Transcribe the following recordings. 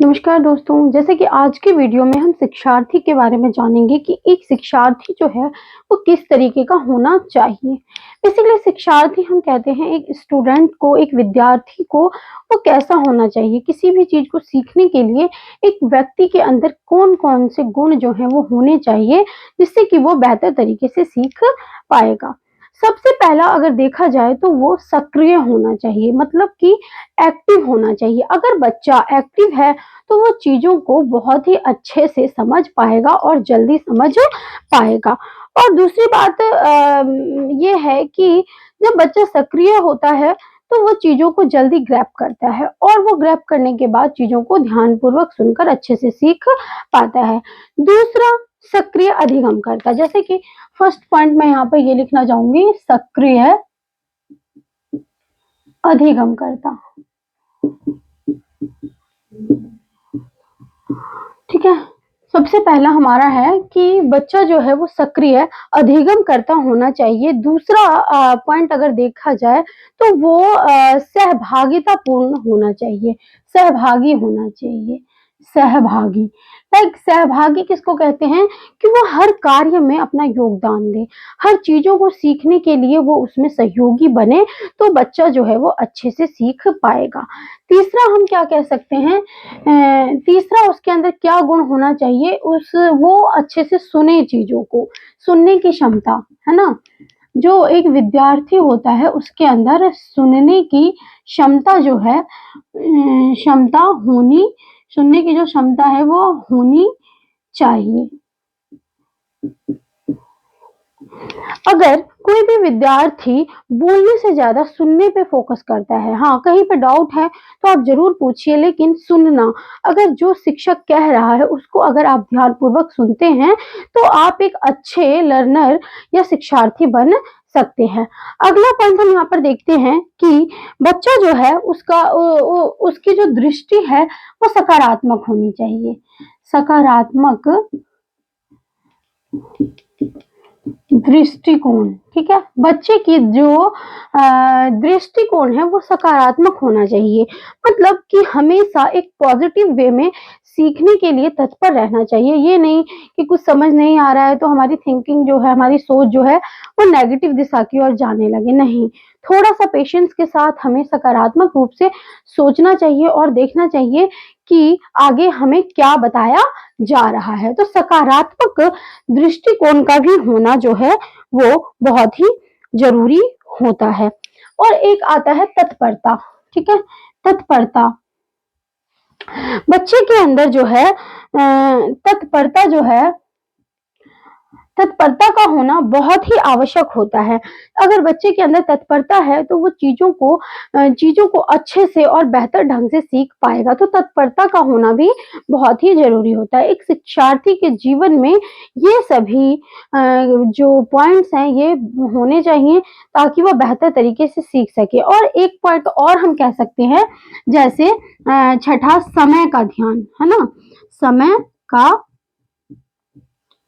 नमस्कार दोस्तों, जैसे कि आज के वीडियो में हम शिक्षार्थी के बारे में जानेंगे कि एक शिक्षार्थी जो है वो किस तरीके का होना चाहिए। बेसिकली शिक्षार्थी हम कहते हैं एक स्टूडेंट को, एक विद्यार्थी को वो कैसा होना चाहिए। किसी भी चीज़ को सीखने के लिए एक व्यक्ति के अंदर कौन-कौन से गुण जो हैं वो होने चाहिए जिससे कि वो बेहतर तरीके से सीख पाएगा। सबसे पहला अगर देखा जाए तो वो सक्रिय होना चाहिए, मतलब कि एक्टिव होना चाहिए। अगर बच्चा एक्टिव है तो वो चीज़ों को बहुत ही अच्छे से समझ पाएगा और जल्दी समझ पाएगा। और दूसरी बात ये है कि जब बच्चा सक्रिय होता है तो वो चीज़ों को जल्दी ग्रैब करता है और वो ग्रैब करने के बाद चीज़ों को ध्यानपूर्वक सुनकर अच्छे से सीख पाता है। दूसरा, सक्रिय अधिगमकर्ता, जैसे कि फर्स्ट पॉइंट मैं यहाँ पे ये लिखना चाहूँगी, सक्रिय अधिगमकर्ता। ठीक है, सबसे पहला हमारा है कि बच्चा जो है वो सक्रिय अधिगमकर्ता होना चाहिए। दूसरा पॉइंट अगर देखा जाए तो वो सहभागितापूर्ण होना चाहिए, सहभागी होना चाहिए। सहभागी, लाइक सहभागी किसको कहते हैं कि वो हर कार्य में अपना योगदान दे, हर चीज़ों को सीखने के लिए वो उसमें सहयोगी बने, तो बच्चा जो है वो अच्छे से सीख पाएगा। तीसरा हम क्या कह सकते हैं, तीसरा उसके अंदर क्या गुण होना चाहिए, वो अच्छे से सुने चीज़ों को, सुनने की क्षमता, है ना? जो एक विद्यार्थी होता है उसके अंदर सुनने की क्षमता जो है, क्षमता होनी, सुनने की जो क्षमता है वो होनी चाहिए। अगर कोई भी विद्यार्थी बोलने से ज़्यादा सुनने पे फ़ोकस करता है, हाँ, कहीं पे डाउट है तो आप ज़रूर पूछिए, लेकिन सुनना, अगर जो शिक्षक कह रहा है उसको अगर आप ध्यानपूर्वक सुनते हैं, तो आप एक अच्छे लर्नर या शिक्षार्थी बन सकते हैं। अगला पॉइंट हम यहाँ पर देखते हैं कि बच्चा जो है उसकी जो दृष्टि है वो सकारात्मक होनी चाहिए। सकारात्मक दृष्टिकोण, ठीक है? बच्चे की जो दृष्टिकोण है वो सकारात्मक होना चाहिए, मतलब कि हमेशा एक पॉजिटिव वे में सीखने के लिए तत्पर रहना चाहिए। ये नहीं कि कुछ समझ नहीं आ रहा है तो हमारी थिंकिंग जो है, हमारी सोच जो है वो नेगेटिव दिशा की ओर जाने लगे, नहीं। थोड़ा-सा पेशेंस के साथ हमें सकारात्मक रूप से सोचना चाहिए और देखना चाहिए कि आगे हमें क्या बताया जा रहा है। तो सकारात्मक दृष्टिकोण का भी होना जो है वो बहुत ही ज़रूरी होता है। और एक आता है तत्परता, ठीक है? तत्परता, बच्चे के अंदर जो है तत्परता जो है, तत्परता का होना बहुत ही आवश्यक होता है। अगर बच्चे के अंदर तत्परता है तो वो चीज़ों को अच्छे से और बेहतर ढंग से सीख पाएगा, तो तत्परता का होना भी बहुत ही ज़रूरी होता है। एक शिक्षार्थी के जीवन में ये सभी जो पॉइंट्स हैं ये होने चाहिए ताकि वो बेहतर तरीके से सीख सके। और एक पॉइंट और हम कह सकते हैं, जैसे छठा, समय का ध्यान, है ना? समय का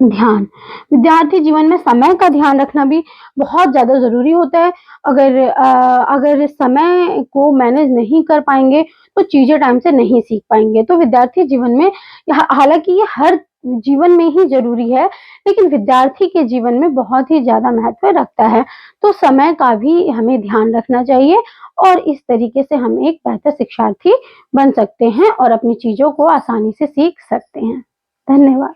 ध्यान, विद्यार्थी जीवन में समय का ध्यान रखना भी बहुत ज़्यादा ज़रूरी होता है। अगर समय को मैनेज नहीं कर पाएँगे तो चीज़ें टाइम से नहीं सीख पाएँगे। तो विद्यार्थी जीवन में हालाँकि ये हर जीवन में ही ज़रूरी है, लेकिन विद्यार्थी के जीवन में बहुत ही ज़्यादा महत्व रखता है। तो समय का भी हमें ध्यान रखना चाहिए और इस तरीके से हम एक बेहतर शिक्षार्थी बन सकते हैं और अपनी चीज़ों को आसानी से सीख सकते हैं। धन्यवाद।